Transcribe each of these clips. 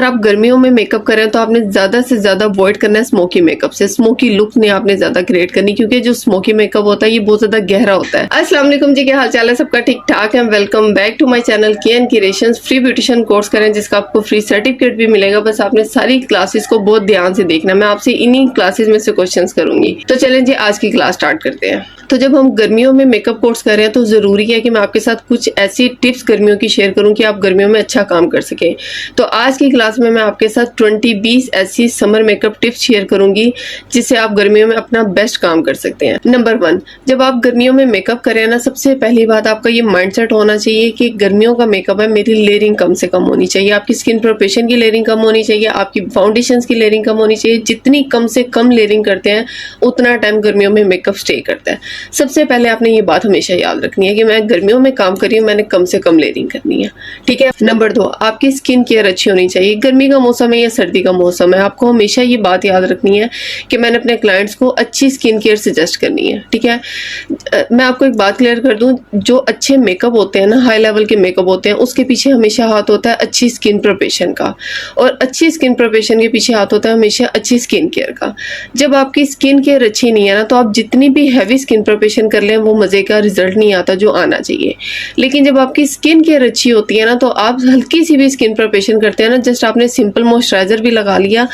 अगर आप गर्मियों में मेकअप कर रहे हैं तो आपने ज़्यादा से ज़्यादा अवॉइड करना है स्मोकी मेकअप से। स्मोकी लुक नहीं आपने ज़्यादा क्रिएट करनी, क्योंकि जो स्मोकी मेकअप होता है ये बहुत ज़्यादा गहरा होता है। अस्सलाम वालेकुम जी, क्या हाल चाल है सबका? ठीक ठाक है। Welcome back to my channel KN creations. Free beautician course करें जिसका आपको फ्री सर्टिफिकेट भी मिलेगा। बस आपने सारी क्लासेस को बहुत ध्यान से देखना। मैं आपसे इन्हीं क्लासेस में से क्वेश्चन करूंगी। तो चलें जी, आज की क्लास स्टार्ट करते हैं। तो जब हम गर्मियों में मेकअप कोर्स कर रहे हैं तो ज़रूरी है कि मैं आपके साथ कुछ ऐसी टिप्स गर्मियों की शेयर करूं कि आप गर्मियों में अच्छा काम कर सकें। तो आज की क्लास में मैं आपके साथ 20-20 ऐसी समर मेकअप टिप्स शेयर करूंगी जिससे आप गर्मियों में अपना बेस्ट काम कर सकते हैं। नंबर 1, जब आप गर्मियों में मेकअप करें ना, सबसे पहली बात आपका ये माइंडसेट होना चाहिए कि गर्मियों का मेकअप है, मेरी लेयरिंग कम से कम होनी चाहिए। आपकी स्किन प्रिपरेशन की लेयरिंग कम होनी चाहिए, आपकी फाउंडेशन की लेयरिंग कम होनी चाहिए। जितनी कम से कम लेयरिंग करते हैं उतना टाइम गर्मियों में मेकअप स्टे करता है। सबसे पहले आपने ये बात हमेशा याद रखनी है कि मैं गर्मियों में काम कर रही हूँ, मैंने कम से कम लेयरिंग करनी है, ठीक है। नंबर 2, आपकी स्किन केयर अच्छी होनी चाहिए। गर्मी का मौसम है या सर्दी का मौसम है, आपको हमेशा ये बात याद रखनी है कि मैंने अपने क्लाइंट्स को अच्छी स्किन केयर सजेस्ट करनी है, ठीक है। मैं आपको एक बात क्लियर कर दूं, जो अच्छे मेकअप होते हैं ना, हाई लेवल के मेकअप होते हैं, उसके पीछे हमेशा हाथ होता है अच्छी स्किन प्रिपरेशन का, और अच्छी स्किन प्रिपरेशन के पीछे हाथ होता है हमेशा अच्छी स्किन केयर का। जब आपकी स्किन केयर अच्छी नहीं है ना, तो आप जितनी भी हैवी स्किन प्रिपरेशन कर लें वो मज़े का रिजल्ट नहीं आता जो आना चाहिए। लेकिन जब आपकी स्किन केयर अच्छी होती है ना, तो आप हल्की सी भी स्किन प्रिपरेशन करते हैं ना, जस्ट आपने सिंपल मॉइस्चराइजर भी लगा लिया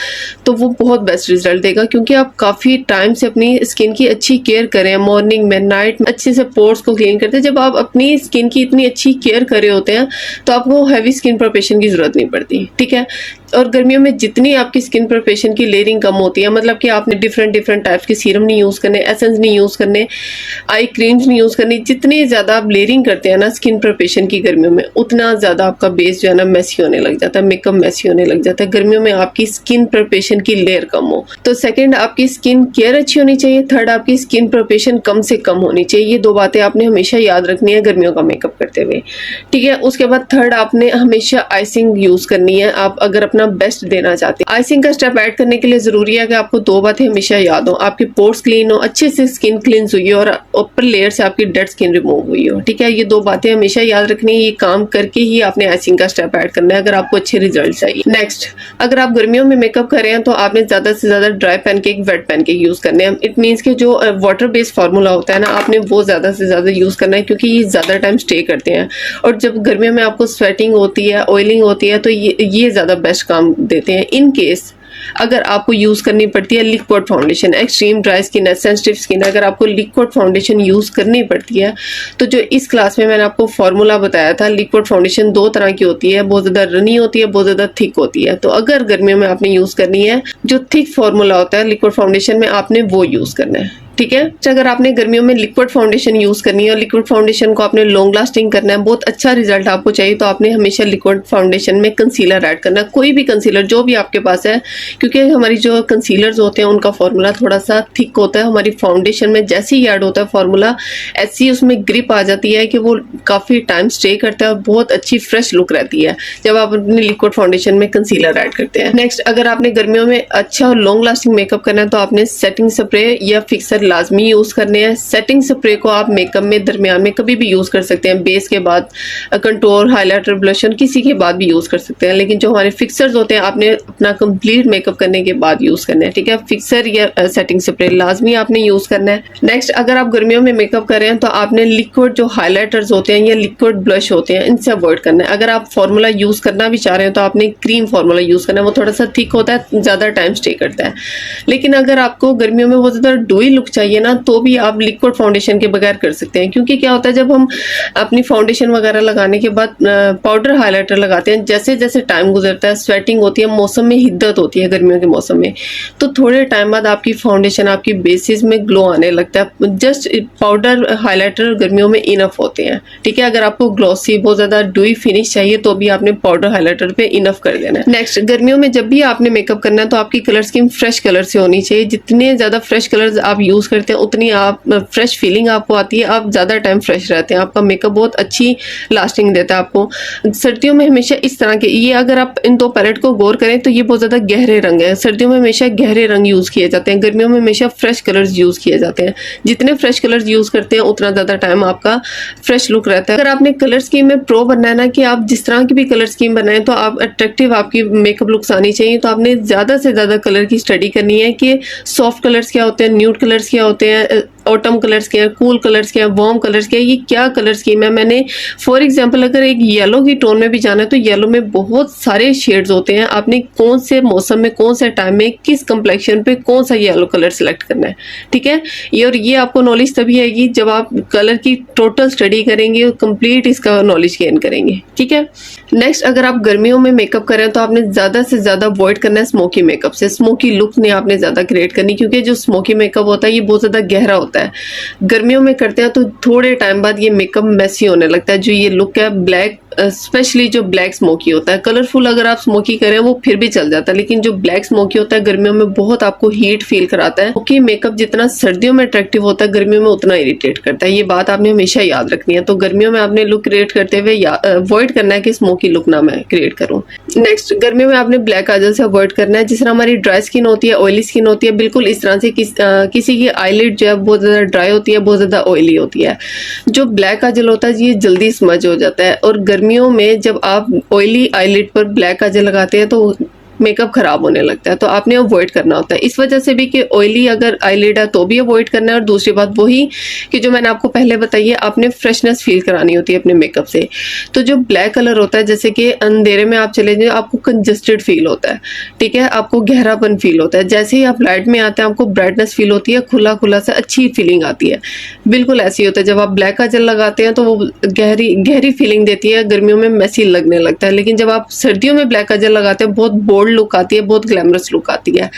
तो वो बहुत बेस्ट रिजल्ट देगा, क्योंकि आप काफ़ी टाइम से अपनी स्किन की अच्छी केयर करें, मॉर्निंग में, नाइट में अच्छे से पोर्स को क्लीन करते हैं। जब आप अपनी स्किन की इतनी अच्छी केयर कर रहे होते हैं तो आपको हैवी स्किन प्रिपरेशन की ज़रूरत नहीं पड़ती, ठीक है। और गर्मियों में जितनी आपकी स्किन प्रिपरेशन की लेयरिंग कम होती है, मतलब कि आपने डिफरेंट टाइप्स के सीरम नहीं यूज़ करने, एसेंस नहीं यूज़ करने, आई क्रीम्स नहीं यूज़ करनी, जितनी ज़्यादा आप लेयरिंग करते हैं ना स्किन प्रिपरेशन की गर्मियों में, उतना ज़्यादा आपका बेस जो है ना मेसी होने लग जाता है, मेकअप मेसी होने लग जाता है। गर्मियों में आपकी स्किन प्रिपरेशन की लेयर कम हो। तो सेकंड, आपकी स्किन केयर अच्छी होनी चाहिए। थर्ड, आपकी स्किन प्रिपरेशन कम से कम होनी चाहिए। ये दो बातें आपने हमेशा याद रखनी है गर्मियों का मेकअप करते हुए, ठीक है। उसके बाद थर्ड, आपने हमेशा आइसिंग यूज़ करनी है। आप अगर अपना बेस्ट देना चाहते हैं, आइसिंग का स्टेप ऐड करने के लिए ज़रूरी है कि आपको दो बातें हमेशा याद हो, आपके पोर्स क्लीन हो, अच्छे से स्किन क्लींस हुई हो, और ऊपर लेयर से आपकी डेड स्किन रिमूव हुई हो, ठीक है। ये दो बातें हमेशा याद रखनी है। ये काम करके ही आपने आइसिंग का स्टेप ऐड करना है अगर आपको अच्छे रिजल्ट चाहिए। नेक्स्ट, अगर आप गर्मियों में मेकअप कर रहे हैं तो आपने ज़्यादा से ज़्यादा dry pancake, wet pancake use करने हैं। इट मीन्स कि जो वाटर बेस्ड फार्मूला होता है ना, आपने वो ज़्यादा से ज़्यादा यूज़ करना है, क्योंकि ये ज़्यादा टाइम स्टे करते हैं। और जब गर्मियों में आपको स्वेटिंग होती है, ऑयलिंग होती है, तो ये ज़्यादा बेस्ट काम देते हैं। इन केस अगर आपको यूज़ करनी पड़ती है liquid foundation, extreme dry skin है, सेंसिटिव स्किन, अगर आपको लिक्विड फाउंडेशन यूज़ करनी पड़ती है, तो जो इस क्लास में मैंने आपको फार्मूला बताया था, लिक्विड फाउंडेशन दो तरह की होती है, बहुत ज़्यादा रनी होती है, बहुत ज़्यादा थिक होती है। तो अगर गर्मियों में आपने यूज़ करनी है, जो थिक फार्मूला होता है लिक्विड फाउंडेशन में, आपने वो यूज़ करना है, ठीक है। अगर आपने गर्मियों में लिक्विड फाउंडेशन यूज़ करनी है और लिक्विड फाउंडेशन को आपने लॉन्ग लास्टिंग करना है, बहुत अच्छा रिजल्ट आपको चाहिए, तो आपने हमेशा लिक्विड फाउंडेशन में कंसीलर ऐड करना है। कोई भी कंसीलर जो भी आपके पास है, क्योंकि हमारी जो कंसीलर्स होते हैं उनका फार्मूला थोड़ा सा थिक होता है। हमारी फाउंडेशन में जैसे ही ऐड होता है फार्मूला, ऐसी उसमें ग्रिप आ जाती है कि वो काफ़ी टाइम स्टे करता है और बहुत अच्छी फ्रेश लुक रहती है जब आप अपने लिक्विड फाउंडेशन में कंसीलर ऐड करते हैं। नेक्स्ट, अगर आपने गर्मियों में अच्छा और लॉन्ग लास्टिंग मेकअप करना है तो आपने सेटिंग स्प्रे या फिक्सर लाजमी यूज़ करने हैं। सेटिंग स्प्रे को आप मेकअप में दरमियान में कभी भी यूज़ कर सकते हैं, बेस के बाद, कंटूर, हाइलाइटर, ब्लशन किसी के बाद भी यूज़ कर सकते हैं। लेकिन जो हमारे फिक्सर्स होते हैं आपने अपना कंप्लीट मेकअप करने के बाद यूज़ करना है, ठीक है। फिक्सर या सेटिंग स्प्रे लाजमी आपने यूज़ करना है। नेक्स्ट, अगर आप गर्मियों में मेकअप कर रहे हैं तो आपने लिक्विड जो हाइलाइटर्स होते हैं या लिक्विड ब्लश होते हैं, इनसे अवॉइड करना है। अगर आप फार्मूला यूज़ करना भी चाह रहे हैं तो आपने क्रीम फार्मूला यूज़ करना है, वो थोड़ा सा थिक होता है, ज़्यादा टाइम स्टे करता है। लेकिन अगर आपको गर्मियों में बहुत ज़्यादा डूई लुक चाहिए ना, तो भी आप लिक्विड फाउंडेशन के बगैर कर सकते हैं। क्योंकि क्या होता है, जब हम अपनी फाउंडेशन वगैरह लगाने के बाद पाउडर हाइलाइटर लगाते हैं, जैसे जैसे टाइम गुजरता है, स्वेटिंग होती है, मौसम में हिद्दत होती है गर्मियों के मौसम में, तो थोड़े टाइम बाद आपकी फाउंडेशन, आपकी बेसिस में ग्लो आने लगता है। जस्ट पाउडर हाइलाइटर गर्मियों में इनफ होते हैं, ठीक है। अगर आपको ग्लॉसी, बहुत ज़्यादा डूई फिनिश चाहिए तो भी आपने पाउडर हाइलाइटर पे इनफ कर देना है। नेक्स्ट, गर्मियों में जब भी आपने मेकअप करना है तो आपकी कलर स्कीम फ्रेश कलर से होनी चाहिए। जितने ज़्यादा फ्रेश कलर्स आप यूज़ यूज़ करते हैं उतनी आप फ्रेश फीलिंग आपको आती है, आप ज़्यादा टाइम फ्रेश रहते हैं, आपका मेकअप बहुत अच्छी लास्टिंग देता है आपको। सर्दियों में हमेशा इस तरह के, ये अगर आप इन दो पैलेट को गौर करें तो ये बहुत ज़्यादा गहरे रंग है। सर्दियों में हमेशा गहरे रंग यूज़ किए जाते हैं, गर्मियों में हमेशा फ्रेश कलर्स यूज़ किए जाते हैं। जितने फ्रेश कलर्स यूज़ करते हैं उतना ज़्यादा टाइम आपका फ्रेश लुक रहता है। अगर आपने कलर स्कीम में प्रो बनना है ना, कि आप जिस तरह की भी कलर स्कीम बनाएं तो आप अट्रैक्टिव आपकी मेकअप लुक्स आनी चाहिए, तो आपने ज़्यादा से ज़्यादा कलर की स्टडी करनी है कि सॉफ्ट कलर्स क्या होते हैं, न्यूड कलर्स क्या होते हैं, ऑटम कलर्स क्या है, कूल कलर्स क्या है, वार्म कलर्स क्या है, ये क्या कलर स्कीम है। मैंने फॉर एग्जांपल अगर एक येलो की टोन में भी जाना है तो येलो में बहुत सारे शेड्स होते हैं, आपने कौन से मौसम में, कौन से टाइम में, किस कंप्लेक्शन पे कौन सा येलो कलर सेलेक्ट करना है, ठीक है। ये आपको नॉलेज तभी आएगी जब आप कलर की टोटल स्टडी करेंगे और कंप्लीट इसका नॉलेज गेन करेंगे, ठीक है। नेक्स्ट, अगर आप गर्मियों में मेकअप करें तो आपने ज़्यादा से ज़्यादा अवॉइड करना है स्मोकी मेकअप से। स्मोकी लुक नहीं आपने ज़्यादा क्रिएट करनी, क्योंकि जो स्मोकी मेकअप होता है ये बहुत ज़्यादा गहरा होता है। गर्मियों में करते हैं तो थोड़े टाइम बाद ये मेकअप मैसी होने लगता है। जो ये लुक है ब्लैक, स्पेशली जो ब्लैक स्मोकी होता है, कलरफुल अगर आप स्मोकी करें वो फिर भी चल जाता है, लेकिन जो ब्लैक स्मोकी होता है गर्मियों में बहुत आपको हीट फील कराता है। स्मोकी मेकअप जितना सर्दियों में अट्रैक्टिव होता है गर्मियों में उतना इरिटेट करता है। ये बात आपने हमेशा याद रखनी है। तो गर्मियों में आपने लुक क्रिएट करते हुए अवॉइड करना है कि स्मोकी लुक ना मैं क्रिएट करूँ। नेक्स्ट, गर्मियों में आपने ब्लैक काजल से अवॉइड करना है। जिस तरह हमारी ड्राई स्किन होती है, ऑयली स्किन होती है, बिल्कुल इस तरह से किसी की आईलिड जो है बहुत ज़्यादा ड्राई होती है, बहुत ज़्यादा ऑयली होती है। जो ब्लैक काजल होता है ये जल्दी स्मज हो जाता है, और गर्मियों में जब आप ऑयली आईलिड पर ब्लैक काजल लगाते हैं तो मेकअप खराब होने लगता है। तो आपने अवॉइड करना होता है, इस वजह से भी कि ऑयली अगर आईलिड है तो भी अवॉइड करना है, और दूसरी बात वही कि जो मैंने आपको पहले बताई है, आपने फ्रेशनेस फील करानी होती है अपने मेकअप से। तो जो ब्लैक कलर होता है, जैसे कि अंधेरे में आप चले जाए आपको कंजस्टेड फील होता है, ठीक है, आपको गहरापन फील होता है। जैसे ही आप लाइट में आते हैं आपको ब्राइटनेस फील होती है, खुला खुला से अच्छी फीलिंग आती है। बिल्कुल ऐसी होता है जब आप ब्लैक काजल लगाते हैं तो वो गहरी गहरी फीलिंग देती है, गर्मियों में मैसी लगने लगता है। लेकिन जब आप सर्दियों में ब्लैक काजल लगाते हैं बहुत बोल्ड लुक आती है, बहुत ग्लैमरस लुक आती है।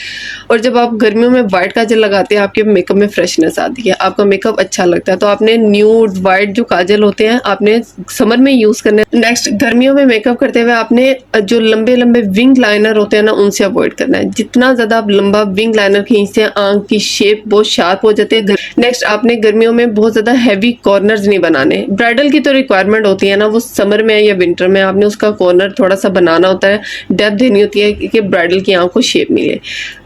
और जब आप गर्मियों में व्हाइट काजल लगाते हैं आपके मेकअप में फ्रेशनेस आती है, आपका मेकअप अच्छा लगता है। तो आपने न्यूड व्हाइट जो काजल होते हैं आपने समर में यूज करने। नेक्स्ट, गर्मियों में मेकअप करते हुए आपने जो लंबे लंबे विंग लाइनर होते हैं ना उनसे अवॉइड करना है। जितना ज्यादा आप लंबा विंग लाइनर खींचते हैं आंख की शेप बहुत शार्प हो जाती है। नेक्स्ट, आपने गर्मियों में बहुत ज्यादा हैवी कॉर्नर्स नहीं बनाने। ब्राइडल की तो रिक्वायरमेंट होती है ना, वो समर में या विंटर में आपने उसका कॉर्नर थोड़ा सा बनाना होता है, डेप्थ देनी होती है कि ब्राइडल की आंख को शेप मिले।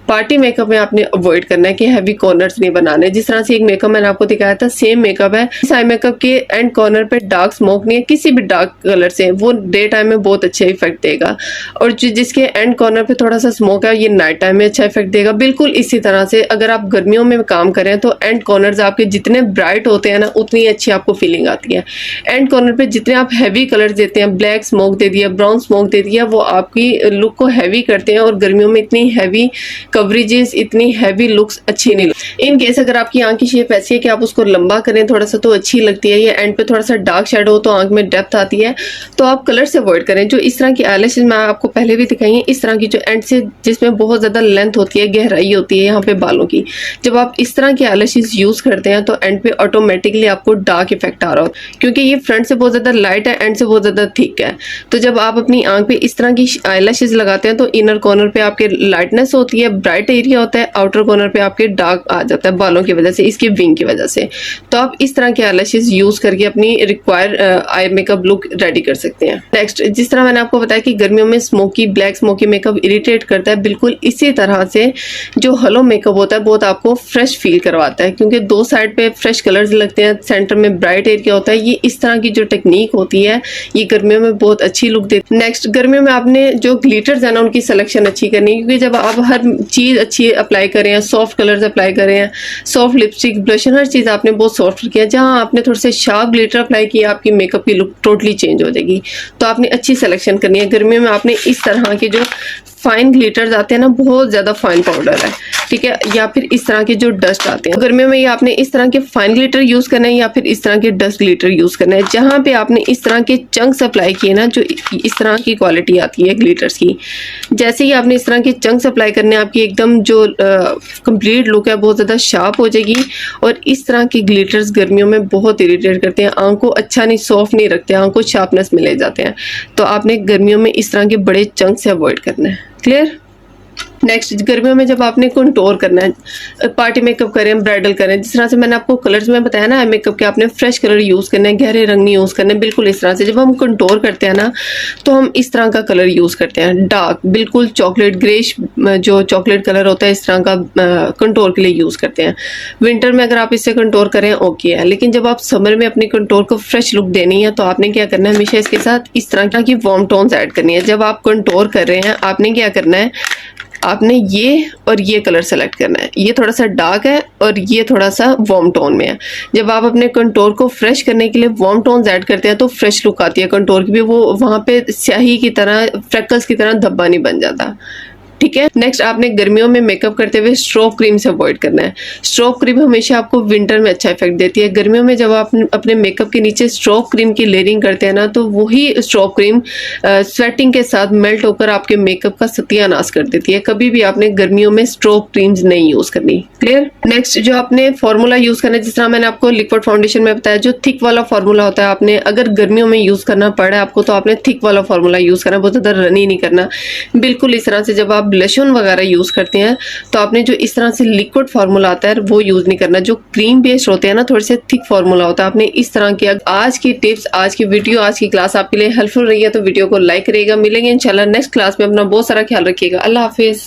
पार्टी मेकअप में आपने अवॉइड करना है कि हैवी कॉर्नर्स नहीं बनाने। जिस तरह से एक मेकअप मैंने आपको दिखाया था सेम मेकअप है, इस आई मेकअप के एंड कॉर्नर पे डार्क स्मोक नहीं है किसी भी डार्क कलर से, वो डे टाइम में बहुत अच्छा इफेक्ट देगा। और जिसके एंड कॉर्नर पे थोड़ा सा स्मोक है ये नाइट टाइम में अच्छा इफेक्ट देगा। बिल्कुल इसी तरह से अगर आप गर्मियों में काम करें तो एंड कॉर्नर्स आपके जितने ब्राइट होते हैं ना उतनी अच्छी आपको फीलिंग आती है। एंड कॉर्नर पे जितने आप हैवी कलर देते हैं, ब्लैक स्मोक दे दिया, ब्राउन स्मोक दे दिया, वो आपकी लुक को हैवी करते हैं। और गर्मियों में इतनी हैवी कवरेजेस, इतनी हैवी लुक्स अच्छी नहीं लगती। इन केस अगर आपकी आंख की शेप ऐसी है कि आप उसको लंबा करें थोड़ा सा तो अच्छी लगती है, या एंड पे थोड़ा सा डार्क शेडो हो तो आंख में डेप्थ आती है, तो आप कलर से अवॉइड करें। जो इस तरह की आईलैशेस मैं आपको पहले भी दिखाई है, इस तरह की जो एंड से जिसमें बहुत ज्यादा लेंथ होती है, गहराई होती है यहाँ पे बालों की, जब आप इस तरह की आईलैशेस यूज करते हैं तो एंड पे ऑटोमेटिकली आपको डार्क इफेक्ट आ रहा हो, क्योंकि ये फ्रंट से बहुत ज्यादा लाइट है, एंड से बहुत ज्यादा थिक है। तो जब आप अपनी आंख पे इस तरह की आईलैशेस लगाते हैं तो इनर कॉर्नर पे आपके लाइटनेस होती है, ब्राइट एरिया होता है, आउटर कॉर्नर पे आपके डार्क आ जाता है बालों की वजह से, इसकी विंग की वजह से। तो आप इस तरह के आईलैशेस यूज करके अपनी required eye makeup look ready कर सकते हैं। नेक्स्ट, जिस तरह मैंने आपको बताया कि गर्मियों में smoky black smoky makeup irritate करता है, बिल्कुल इसी तरह से जो हलो मेकअप होता है बहुत आपको फ्रेश फील करवाता है, क्योंकि दो साइड पे फ्रेश कलर्स लगते हैं, सेंटर में ब्राइट एरिया होता है। ये इस तरह की जो टेक्निक होती है ये गर्मियों में बहुत अच्छी लुक देती है। नेक्स्ट, गर्मियों में आपने जो ग्लिटर्स है ना उनकी सिलेक्शन अच्छी करनी है, क्योंकि जब आप हर चीज अच्छी अप्लाई करें, सॉफ्ट कलर्स अप्लाई करें, सॉफ्ट लिपस्टिक, ब्लशर, हर चीज आपने बहुत सॉफ्ट किया, जहां आपने थोड़े से शार्प ग्लिटर अप्लाई किया आपकी मेकअप की लुक टोटली चेंज हो जाएगी। तो आपने अच्छी सिलेक्शन करनी है। गर्मियों में आपने इस तरह के जो फाइन ग्लिटर्स आते हैं ना, बहुत ज्यादा फाइन पाउडर है, ठीक है, या फिर इस तरह के जो डस्ट आते हैं, गर्मियों में ये आपने इस तरह के फाइन ग्लिटर यूज करना है या फिर इस तरह के डस्ट ग्लिटर यूज करना है। जहां पे आपने इस तरह के चंक्स अप्लाई किए ना, जो इस तरह की क्वालिटी आती है ग्लिटर्स की, जैसे ही आपने इस तरह के चंक्स अप्लाई करने आपकी एकदम जो कंप्लीट लुक है बहुत ज्यादा शार्प हो जाएगी। और इस तरह के ग्लिटर्स गर्मियों में बहुत इरिटेट करते हैं, आंख को अच्छा नहीं, सॉफ्ट नहीं रखते, आंख को शार्पनेस मिले जाते हैं। तो आपने गर्मियों में इस तरह के बड़े चंक से अवॉइड करना है। क्लियर? नेक्स्ट गर्मियों में जब आपने कंटूर करना है, पार्टी मेकअप करें, ब्राइडल करें, जिस तरह से मैंने आपको कलर्स में बताया ना, आई मेकअप के आपने फ्रेश कलर यूज़ करना है, गहरे रंग नहीं यूज़ करने, बिल्कुल इस तरह से जब हम कंटूर करते हैं ना तो हम इस तरह का कलर यूज़ करते हैं, डार्क बिल्कुल चॉकलेट ग्रेश, जो चॉकलेट कलर होता है इस तरह का कंटूर के लिए यूज़ करते हैं। विंटर में अगर आप इससे कंटूर करें ओके है, लेकिन जब आप समर में अपनी कंटूर को फ्रेश लुक देनी है तो आपने क्या करना है, हमेशा इसके साथ इस तरह की वार्म टोन्स ऐड करनी है। जब आप कंटूर कर रहे हैं आपने क्या करना है, आपने ये और ये कलर सेलेक्ट करना है, ये थोड़ा सा डार्क है और ये थोड़ा सा वार्म टोन में है। जब आप अपने कंटूर को फ्रेश करने के लिए वार्म टोन्स ऐड करते हैं तो फ्रेश लुक आती है कंटूर की भी, वो वहाँ पे स्याही की तरह, फ्रेकल्स की तरह धब्बा नहीं बन जाता। ठीक है। नेक्स्ट आपने गर्मियों में मेकअप करते हुए स्ट्रोब क्रीम से अवॉइड करना है। स्ट्रोब क्रीम हमेशा आपको विंटर में अच्छा इफेक्ट देती है। गर्मियों में जब आप अपने मेकअप के नीचे स्ट्रोब क्रीम की लेयरिंग करते हैं ना तो वही स्ट्रोब क्रीम स्वेटिंग के साथ मेल्ट होकर आपके मेकअप का सत्यानाश कर देती है। कभी भी आपने गर्मियों में स्ट्रोब क्रीम्स नहीं यूज करनी। क्लियर। नेक्स्ट जो आपने फॉर्मूला यूज करना है, जिस तरह मैंने आपको लिक्विड फाउंडेशन में बताया, जो थिक वाला फॉर्मूला होता है, आपने अगर गर्मियों में यूज करना पड़े आपको तो आपने थिक वाला फॉर्मूला यूज करना, बहुत ज्यादा रनी नहीं करना। बिल्कुल इस तरह से जब आप ब्लश ऑन वगैरह यूज करते हैं तो आपने जो इस तरह से लिक्विड फार्मूला आता है वो यूज नहीं करना। जो क्रीम बेस्ड होते हैं ना, थोड़े से थिक फार्मूला होता है, आपने इस तरह की। आज की टिप्स, आज की वीडियो, आज की क्लास आपके लिए हेल्पफुल रही है तो वीडियो को लाइक करिएगा। मिलेंगे इंशाल्लाह नेक्स्ट क्लास में। अपना बहुत सारा ख्याल रखिएगा। अल्लाह हाफिज।